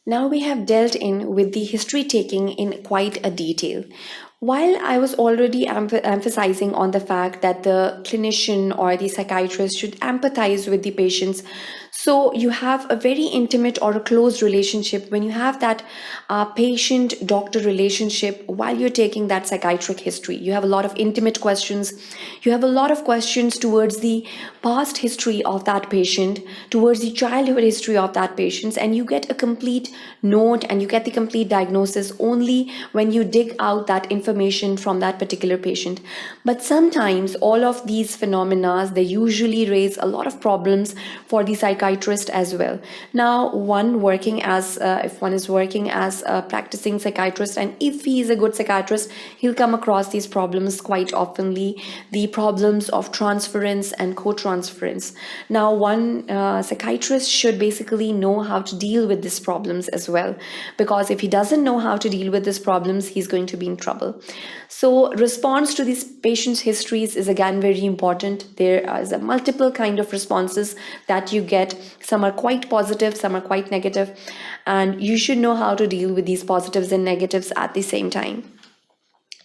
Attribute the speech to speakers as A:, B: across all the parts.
A: Now we have dealt in with the history taking in quite a detail. While I was already emphasizing on the fact that the clinician or the psychiatrist should empathize with the patients, so you have a very intimate or a close relationship when you have that patient-doctor relationship while you're taking that psychiatric history. You have a lot of intimate questions. You have a lot of questions towards the past history of that patient, towards the childhood history of that patient, and you get a complete note and you get the complete diagnosis only when you dig out that information from that particular patient. But sometimes all of these phenomena, they usually raise a lot of problems for the psychiatrist as well. Now, if one is working as a practicing psychiatrist, and if he is a good psychiatrist, he'll come across these problems quite oftenly, the problems of transference and co-transference. Now, one psychiatrist should basically know how to deal with these problems as well, because if he doesn't know how to deal with these problems, he's going to be in trouble. So response to these patients' histories is again very important. There is a multiple kind of responses that you get. Some are quite positive, some are quite negative, and you should know how to deal with these positives and negatives at the same time.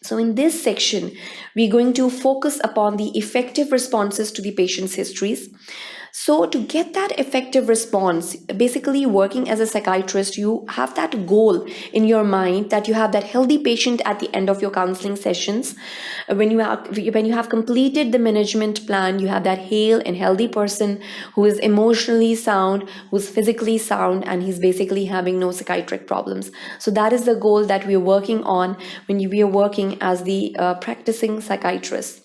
A: So in this section, we're going to focus upon the effective responses to the patient's histories. So to get that effective response, basically working as a psychiatrist, you have that goal in your mind that you have that healthy patient at the end of your counseling sessions. When you have completed the management plan, you have that hale and healthy person who is emotionally sound, who's physically sound, and he's basically having no psychiatric problems. So that is the goal that we are working on when we are working as the practicing psychiatrist.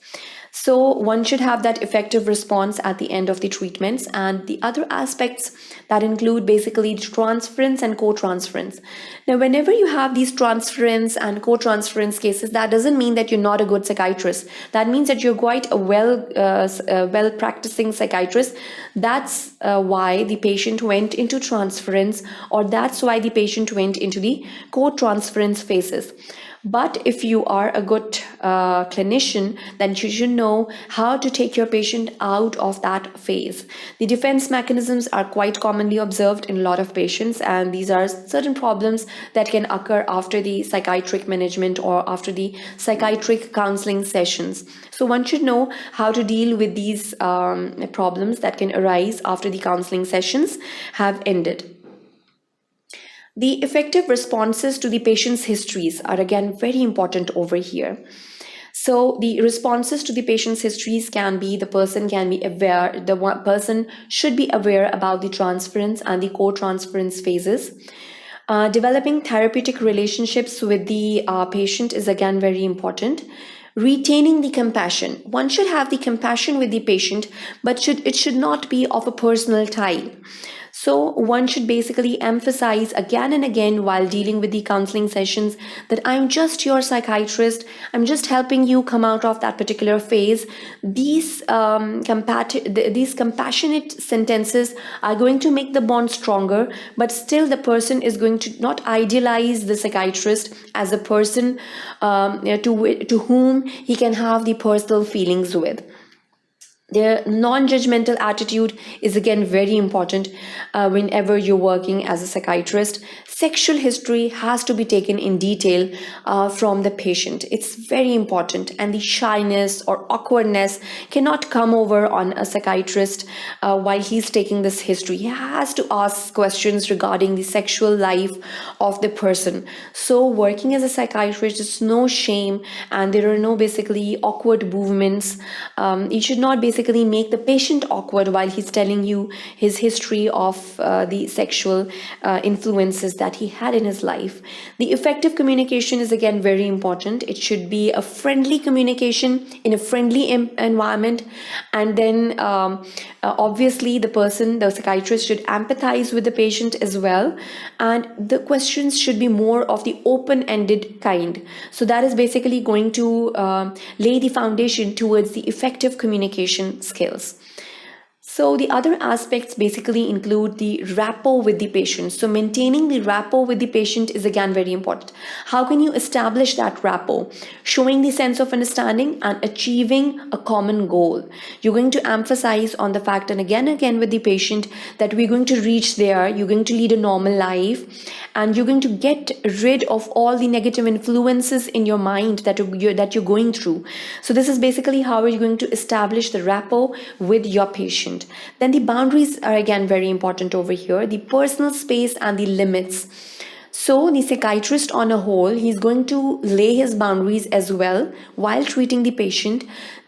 A: So one should have that effective response at the end of the treatments, and the other aspects that include basically transference and co-transference. Now, whenever you have these transference and co-transference cases, that doesn't mean that you're not a good psychiatrist. That means that you're quite a well practicing psychiatrist. That's why the patient went into transference, or that's why the patient went into the co-transference phases. But if you are a good clinician, then you should know how to take your patient out of that phase. The defense mechanisms are quite commonly observed in a lot of patients, and these are certain problems that can occur after the psychiatric management or after the psychiatric counseling sessions. So one should know how to deal with these problems that can arise after the counseling sessions have ended. The effective responses to the patient's histories are again very important over here. So the responses to the patient's histories can be, the person should be aware about the transference and the co-transference phases. Developing therapeutic relationships with the patient is again very important. Retaining the compassion. One should have the compassion with the patient, but it should not be of a personal type. So one should basically emphasize again and again while dealing with the counseling sessions that I'm just your psychiatrist. I'm just helping you come out of that particular phase. These compassionate sentences are going to make the bond stronger, but still the person is going to not idealize the psychiatrist as a person to whom he can have the personal feelings with. Their non-judgmental attitude is again very important whenever you're working as a psychiatrist. Sexual history has to be taken in detail from the patient. It's very important, and the shyness or awkwardness cannot come over on a psychiatrist while he's taking this history. He has to ask questions regarding the sexual life of the person. So working as a psychiatrist is no shame, and there are no basically awkward movements. You should not basically make the patient awkward while he's telling you his history of the sexual influences that he had in his life. The effective communication is again very important. It should be a friendly communication in a friendly environment, and then obviously the psychiatrist should empathize with the patient as well, and the questions should be more of the open-ended kind. So that is basically going to lay the foundation towards the effective communication skills. So the other aspects basically include the rapport with the patient. So maintaining the rapport with the patient is again very important. How can you establish that rapport? Showing the sense of understanding and achieving a common goal. You're going to emphasize on the fact and again with the patient that we're going to reach there, you're going to lead a normal life, and you're going to get rid of all the negative influences in your mind that you're going through. So this is basically how you're going to establish the rapport with your patient. Then the boundaries are again very important over here, the personal space and the limits. So the psychiatrist on a whole, he's going to lay his boundaries as well while treating the patient.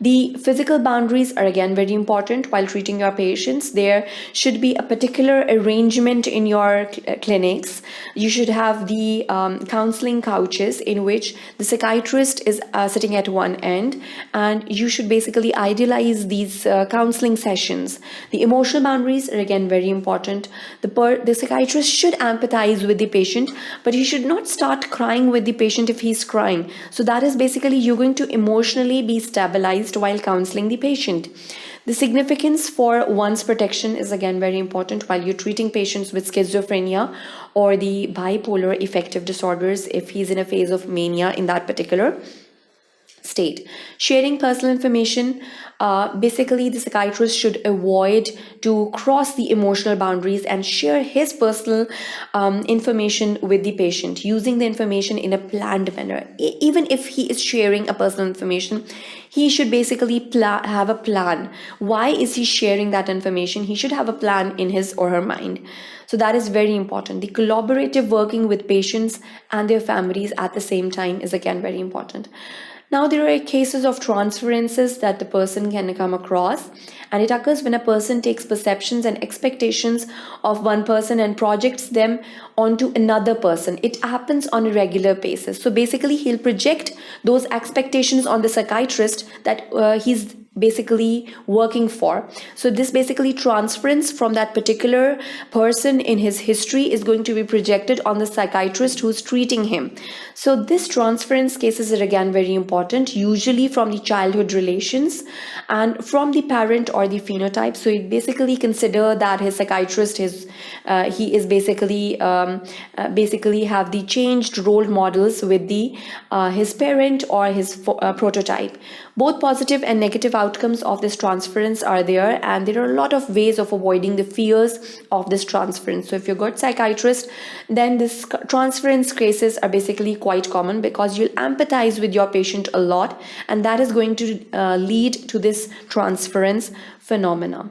A: The physical boundaries are again very important while treating your patients. There should be a particular arrangement in your clinics. You should have the counseling couches in which the psychiatrist is sitting at one end, and you should basically idealize these counseling sessions. The emotional boundaries are again very important. The psychiatrist should empathize with the patient, but he should not start crying with the patient if he's crying. So that is basically you're going to emotionally be stabilized while counseling the patient. The significance for one's protection is again very important while you're treating patients with schizophrenia or the bipolar affective disorders if he's in a phase of mania in that particular state. Sharing personal information, basically the psychiatrist should avoid to cross the emotional boundaries and share his personal information with the patient, using the information in a planned manner. Even if he is sharing a personal information, he should basically have a plan. Why is he sharing that information? He should have a plan in his or her mind. So that is very important. The collaborative working with patients and their families at the same time is again very important. Now, there are cases of transferences that the person can come across, and it occurs when a person takes perceptions and expectations of one person and projects them onto another person. It happens on a regular basis. So basically, he'll project those expectations on the psychiatrist that he's basically working for. So this basically transference from that particular person in his history is going to be projected on the psychiatrist who's treating him. So this transference cases are again very important, usually from the childhood relations and from the parent or the phenotype. So you basically consider that his psychiatrist he is basically have the changed role models with the his parent or his prototype. Both positive and negative outcomes of this transference are there, and there are a lot of ways of avoiding the fears of this transference. So if you're a good psychiatrist, then this transference cases are basically quite common because you'll empathize with your patient a lot, and that is going to lead to this transference phenomena.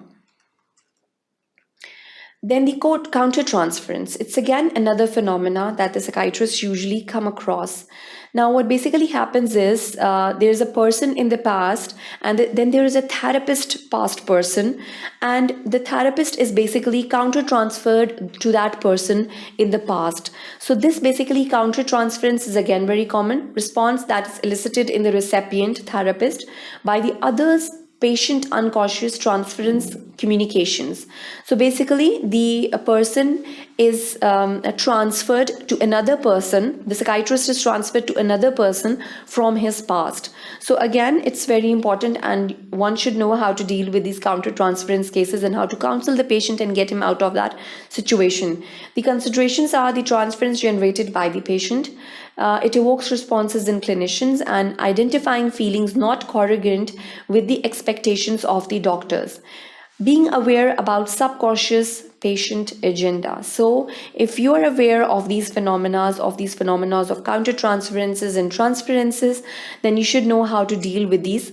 A: Then the countertransference. It's again another phenomena that the psychiatrists usually come across. Now, what basically happens is there's a person in the past, and then there is a therapist past person, and the therapist is basically countertransferred to that person in the past. So this basically countertransference is again very common response that is elicited in the recipient therapist by the others patient unconscious transference communications. So basically the person is transferred to another person, the psychiatrist is transferred to another person from his past. So again, it's very important, and one should know how to deal with these countertransference cases and how to counsel the patient and get him out of that situation. The considerations are the transference generated by the patient. It evokes responses in clinicians and identifying feelings not congruent with the expectations of the doctors. Being aware about subconscious patient agenda. So if you are aware of these phenomena of countertransferences and transferences, then you should know how to deal with these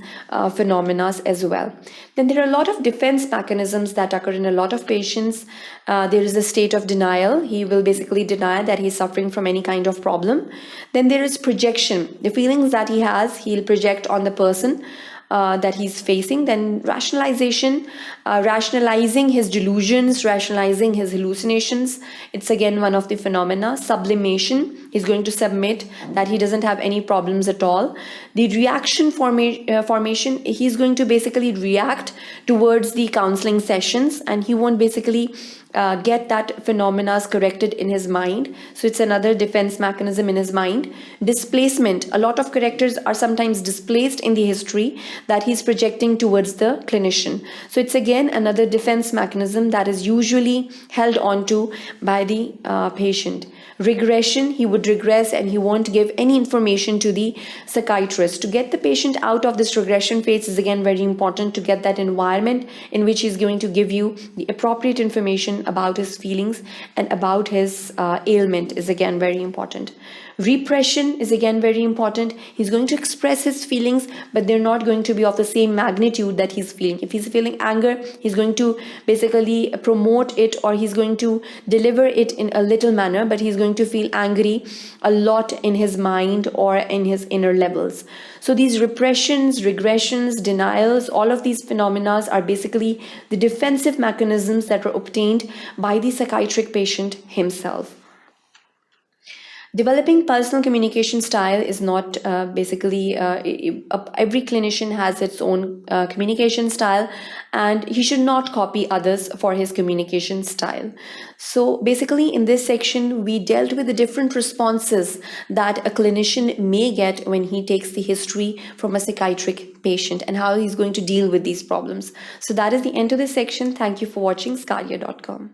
A: phenomena as well. Then there are a lot of defense mechanisms that occur in a lot of patients. There is a state of denial. He will basically deny that he's suffering from any kind of problem. Then there is projection. The feelings that he has, he'll project on the person that he's facing. Then rationalization, rationalizing his delusions, rationalizing his hallucinations. It's again one of the phenomena. Sublimation, he's going to submit that he doesn't have any problems at all. The reaction formation, he's going to basically react towards the counseling sessions, and he won't basically get that phenomena corrected in his mind. So it's another defense mechanism in his mind. Displacement, a lot of characters are sometimes displaced in the history that he's projecting towards the clinician. So it's again another defense mechanism that is usually held onto by the patient. Regression, he would regress and he won't give any information to the psychiatrist. To get the patient out of this regression phase is again very important, to get that environment in which he's going to give you the appropriate information information about his feelings and about his ailment is again very important. Repression is again very important. He's going to express his feelings, but they're not going to be of the same magnitude that he's feeling. If he's feeling anger, he's going to basically promote it, or he's going to deliver it in a little manner, but he's going to feel angry a lot in his mind or in his inner levels. So these repressions, regressions, denials, all of these phenomena are basically the defensive mechanisms that were obtained by the psychiatric patient himself. Developing personal communication style is not every clinician has its own communication style, and he should not copy others for his communication style. So basically in this section, we dealt with the different responses that a clinician may get when he takes the history from a psychiatric patient and how he's going to deal with these problems. So that is the end of this section. Thank you for watching sqadia.com.